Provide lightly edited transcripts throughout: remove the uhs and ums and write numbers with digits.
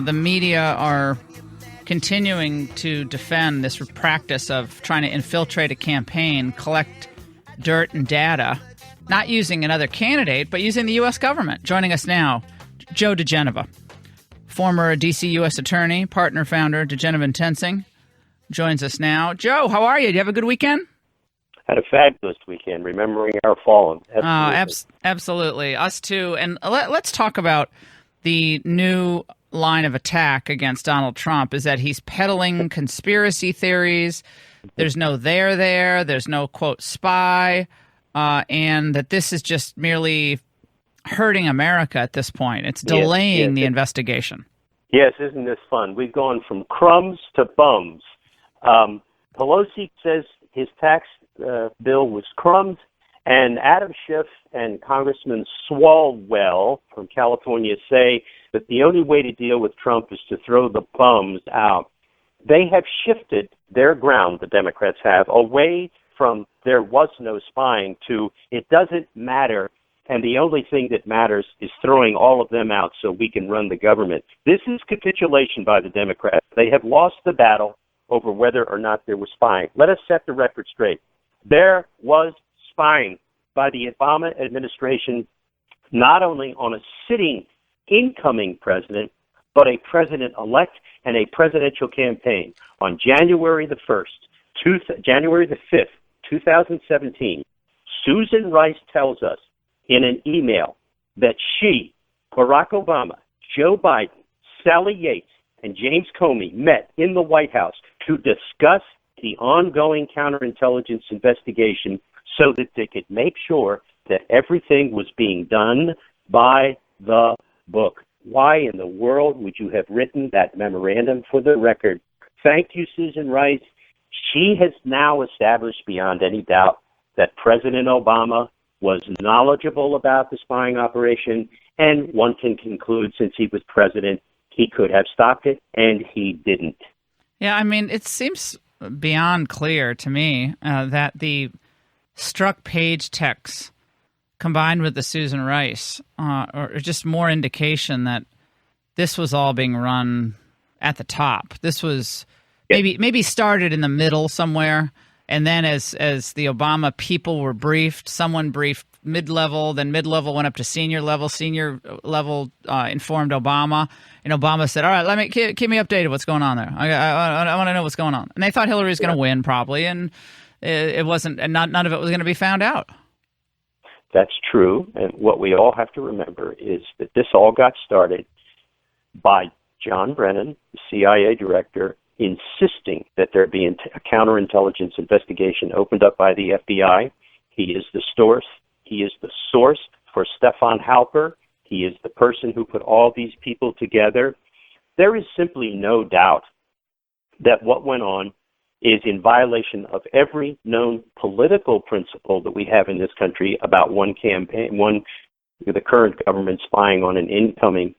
The media are continuing to defend this practice of trying to infiltrate a campaign, collect dirt and data, not using another candidate, but using the U.S. government. Joining us now, Joe diGenova, former D.C. U.S. attorney, partner founder, diGenova and Tensing, joins us now. Joe, how are you? Did you have a good weekend? Had a fabulous weekend, remembering our fallen. Absolutely. Us too. And let's talk about the new line of attack against Donald Trump is that he's peddling conspiracy theories. There's no there. There's no, quote, spy, and that this is just merely hurting America at this point. It's delaying the investigation. Yes, isn't this fun? We've gone from crumbs to bums. Pelosi says his tax bill was crumbs, and Adam Schiff and Congressman Swalwell from California say that the only way to deal with Trump is to throw the bums out. They have shifted their ground, the Democrats have, away from there was no spying to it doesn't matter, and the only thing that matters is throwing all of them out so we can run the government. This is capitulation by the Democrats. They have lost the battle over whether or not there was spying. Let us set the record straight. There was spying by the Obama administration, not only on a sitting incoming president, but a president-elect and a presidential campaign. On January the 5th, 2017, Susan Rice tells us in an email that she, Barack Obama, Joe Biden, Sally Yates, and James Comey met in the White House to discuss the ongoing counterintelligence investigation so that they could make sure that everything was being done by the book. Why in the world would you have written that memorandum? For the record, thank you, Susan Rice. She has now established beyond any doubt that President Obama was knowledgeable about the spying operation, and one can conclude since he was president, he could have stopped it, and he didn't. Yeah, I mean, it seems beyond clear to me that the struck page texts combined with the Susan Rice are just more indication that this was all being run at the top. This was maybe started in the middle somewhere, and then as the Obama people were briefed, someone briefed mid-level, then mid-level went up to senior level informed Obama, and Obama said, all right, keep me updated what's going on there. I want to know what's going on. And they thought Hillary was going to win probably, and it wasn't, and none of it was going to be found out. That's true, and what we all have to remember is that this all got started by John Brennan, the CIA director, insisting that there be a counterintelligence investigation opened up by the FBI. He is the source. He is the source for Stefan Halper. He is the person who put all these people together. There is simply no doubt that what went on is in violation of every known political principle that we have in this country about the current government spying on an incoming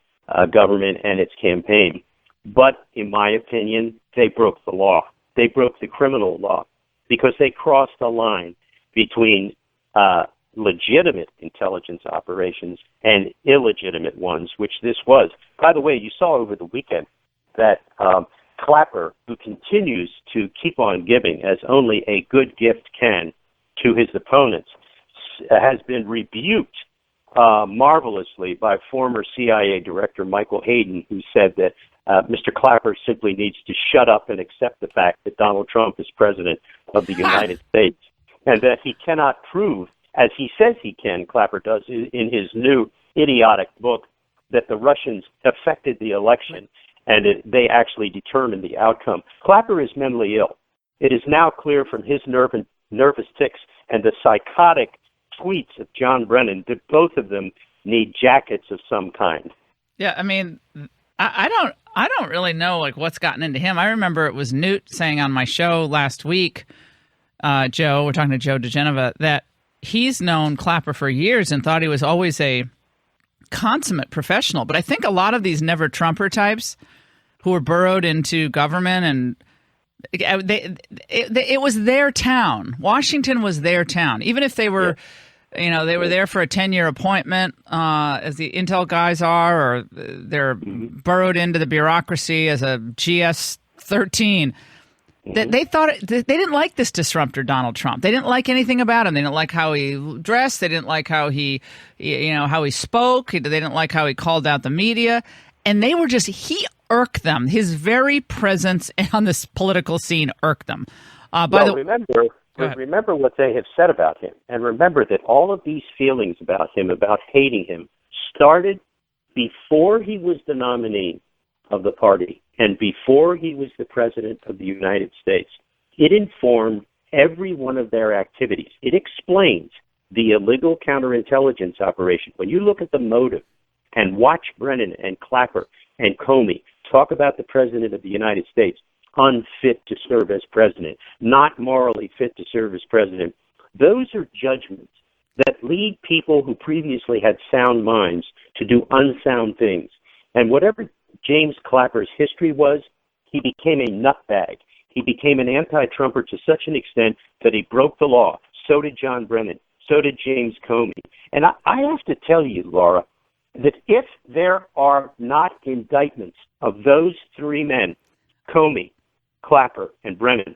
government and its campaign. But in my opinion, they broke the law. They broke the criminal law because they crossed the line between legitimate intelligence operations and illegitimate ones, which this was. By the way, you saw over the weekend that Clapper, who continues to keep on giving as only a good gift can to his opponents, has been rebuked marvelously by former CIA Director Michael Hayden, who said that Mr. Clapper simply needs to shut up and accept the fact that Donald Trump is president of the United States, and that he cannot prove, as he says he can, Clapper does in his new idiotic book, that the Russians affected the election and they actually determined the outcome. Clapper is mentally ill. It is now clear from his nervous tics and the psychotic tweets of John Brennan that both of them need jackets of some kind. Yeah, I mean, I don't really know what's gotten into him. I remember it was Newt saying on my show last week, Joe, we're talking to Joe diGenova, that he's known Clapper for years and thought he was always a consummate professional. But I think a lot of these never Trumper types who were burrowed into government, and it was their town. Washington was their town. Even if they were They were there for a 10-year appointment, as the intel guys are, or they're burrowed into the bureaucracy as a GS-13. They thought they didn't like this disruptor, Donald Trump. They didn't like anything about him. They didn't like how he dressed. They didn't like how he spoke. They didn't like how he called out the media. And they were he irked them. His very presence on this political scene irked them. Remember what they have said about him. And remember that all of these feelings about him, about hating him, started before he was the nominee of the party and before he was the president of the United States. It informed every one of their activities. It explains the illegal counterintelligence operation. When you look at the motive and watch Brennan and Clapper and Comey talk about the president of the United States, unfit to serve as president, not morally fit to serve as president, those are judgments that lead people who previously had sound minds to do unsound things. And whatever James Clapper's history was, he became a nutbag. He became an anti-Trumper to such an extent that he broke the law. So did John Brennan. So did James Comey. And I have to tell you, Laura, that if there are not indictments of those three men, Comey, Clapper, and Brennan,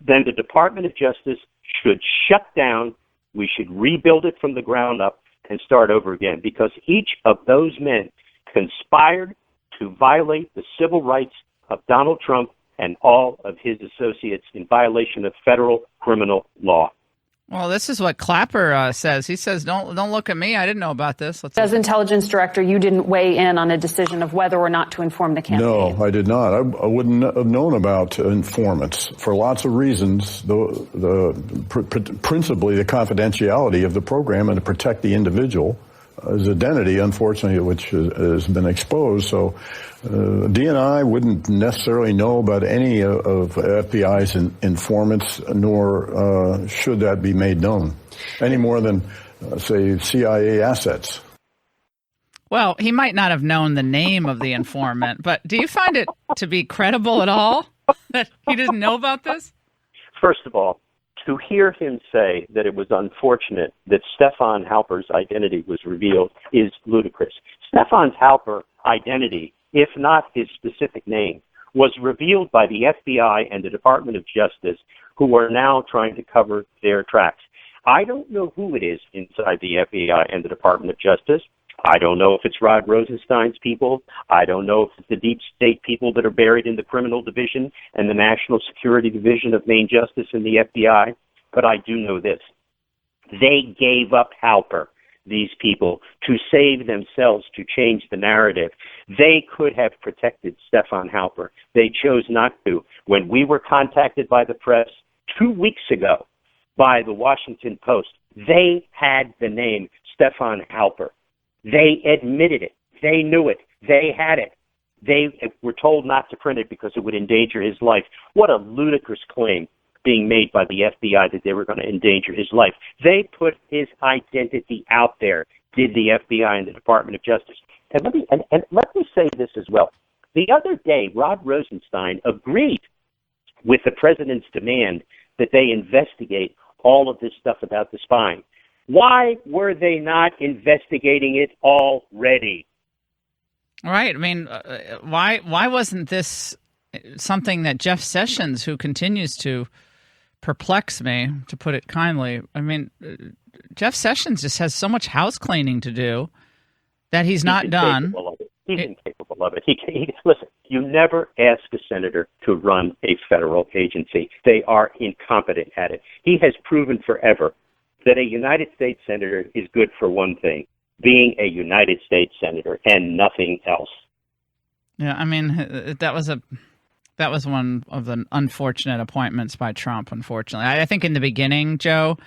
then the Department of Justice should shut down. We should rebuild it from the ground up and start over again, because each of those men conspired to violate the civil rights of Donald Trump and all of his associates in violation of federal criminal law. Well, this is what Clapper says. He says, "Don't look at me. I didn't know about this." As intelligence director, you didn't weigh in on a decision of whether or not to inform the campaign. No, I did not. I wouldn't have known about informants for lots of reasons. Principally the confidentiality of the program and to protect the individual. His identity, unfortunately, which has been exposed. So DNI wouldn't necessarily know about any of FBI's informants, nor should that be made known, any more than, say, CIA assets. Well, he might not have known the name of the informant, but do you find it to be credible at all that he didn't know about this? First of all, to hear him say that it was unfortunate that Stefan Halper's identity was revealed is ludicrous. Stefan Halper's identity, if not his specific name, was revealed by the FBI and the Department of Justice, who are now trying to cover their tracks. I don't know who it is inside the FBI and the Department of Justice. I don't know if it's Rod Rosenstein's people. I don't know if it's the deep state people that are buried in the criminal division and the national security division of Main Justice and the FBI. But I do know this. They gave up Halper, these people, to save themselves, to change the narrative. They could have protected Stefan Halper. They chose not to. When we were contacted by the press 2 weeks ago by the Washington Post, they had the name Stefan Halper. They admitted it. They knew it. They had it. They were told not to print it because it would endanger his life. What a ludicrous claim being made by the FBI that they were going to endanger his life. They put his identity out there, did the FBI and the Department of Justice. And let me say this as well. The other day, Rod Rosenstein agreed with the president's demand that they investigate all of this stuff about the spying. Why were they not investigating it already? Right. I mean, why wasn't this something that Jeff Sessions, who continues to perplex me, to put it kindly, I mean, Jeff Sessions just has so much house cleaning to do that he's not done. He's incapable of it. Listen, you never ask a senator to run a federal agency. They are incompetent at it. He has proven forever that a United States senator is good for one thing, being a United States senator and nothing else. Yeah, I mean, that was one of the unfortunate appointments by Trump, unfortunately. I think in the beginning, Joe,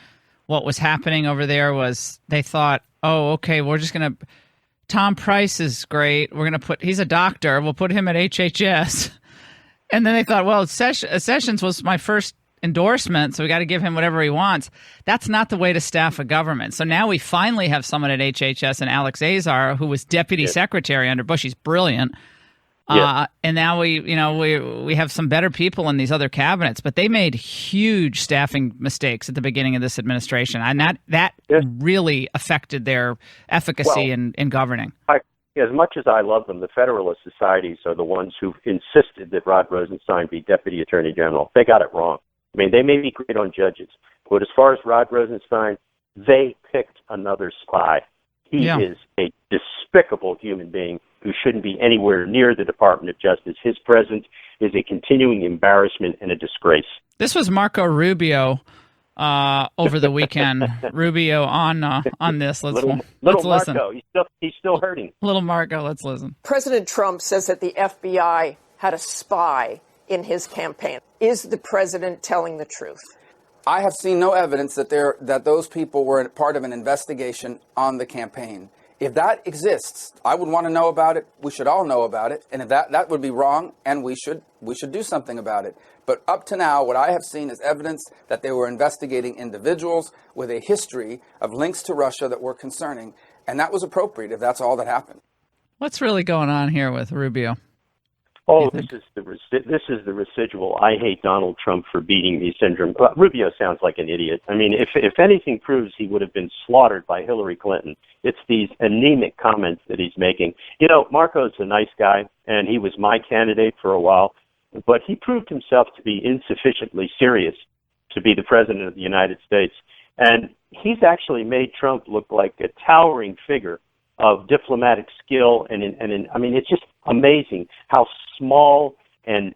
what was happening over there was they thought, oh, okay, we're just going to – Tom Price is great. We're going to he's a doctor. We'll put him at HHS. And then they thought, well, Sessions was my first endorsement, so we got to give him whatever he wants. That's not the way to staff a government. So now we finally have someone at HHS and Alex Azar, who was deputy secretary under Bush. He's brilliant. And now we have some better people in these other cabinets, but they made huge staffing mistakes at the beginning of this administration, and that really affected their efficacy in governing. As much as I love them, the Federalist Societies are the ones who insisted that Rod Rosenstein be Deputy Attorney General. They got it wrong. I mean, they may be great on judges, but as far as Rod Rosenstein, they picked another spy. He is a despicable human being who shouldn't be anywhere near the Department of Justice. His presence is a continuing embarrassment and a disgrace. This was Marco Rubio over the weekend. Rubio on this. Let's listen. Marco, he's still hurting. Little Marco, let's listen. President Trump says that the FBI had a spy in his campaign. Is the president telling the truth? I have seen no evidence that those people were part of an investigation on the campaign. If that exists, I would want to know about it. We should all know about it. And if that would be wrong, and we should do something about it. But up to now, what I have seen is evidence that they were investigating individuals with a history of links to Russia that were concerning. And that was appropriate if that's all that happened. What's really going on here with Rubio? Oh, this is the residual "I hate Donald Trump for beating me" syndrome. Rubio sounds like an idiot. I mean, if anything proves he would have been slaughtered by Hillary Clinton, it's these anemic comments that he's making. You know, Marco's a nice guy, and he was my candidate for a while, but he proved himself to be insufficiently serious to be the president of the United States. And he's actually made Trump look like a towering figure of diplomatic skill, I mean, it's just amazing how small and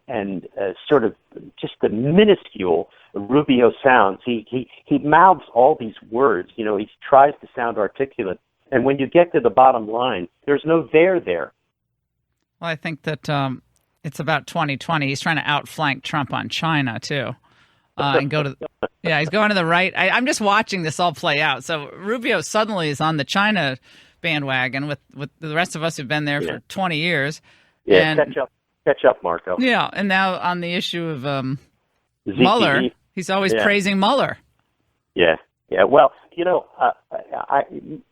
sort of just the minuscule Rubio sounds. He mouths all these words. You know, he tries to sound articulate, and when you get to the bottom line, there's no there. Well, I think that it's about 2020. He's trying to outflank Trump on China too, and go to he's going to the right. I'm just watching this all play out. So Rubio suddenly is on the China bandwagon with the rest of us who've been there for 20 years. Yeah, and catch up, Marco. Yeah, and now on the issue of Mueller, he's always praising Mueller. Yeah. Well, you know,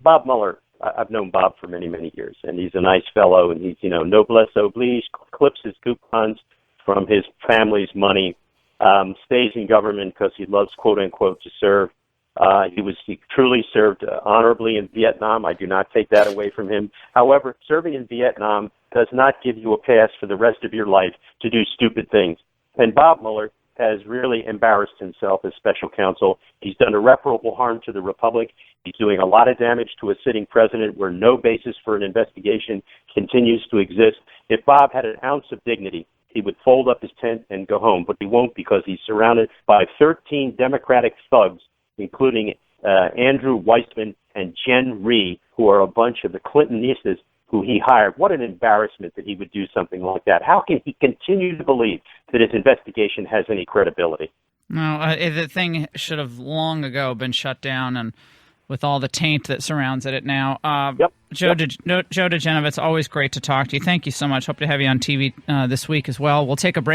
Bob Mueller, I've known Bob for many, many years, and he's a nice fellow, and he's, noblesse oblige, clips his coupons from his family's money, stays in government because he loves, quote unquote, to serve. He truly served honorably in Vietnam. I do not take that away from him. However, serving in Vietnam does not give you a pass for the rest of your life to do stupid things. And Bob Mueller has really embarrassed himself as special counsel. He's done irreparable harm to the Republic. He's doing a lot of damage to a sitting president where no basis for an investigation continues to exist. If Bob had an ounce of dignity, he would fold up his tent and go home, but he won't because he's surrounded by 13 Democratic thugs, including Andrew Weissman and Jen Rhee, who are a bunch of the Clintonistas who he hired. What an embarrassment that he would do something like that. How can he continue to believe that his investigation has any credibility? No, the thing should have long ago been shut down, and with all the taint that surrounds it now. Joe diGenova, it's always great to talk to you. Thank you so much. Hope to have you on TV this week as well. We'll take a break.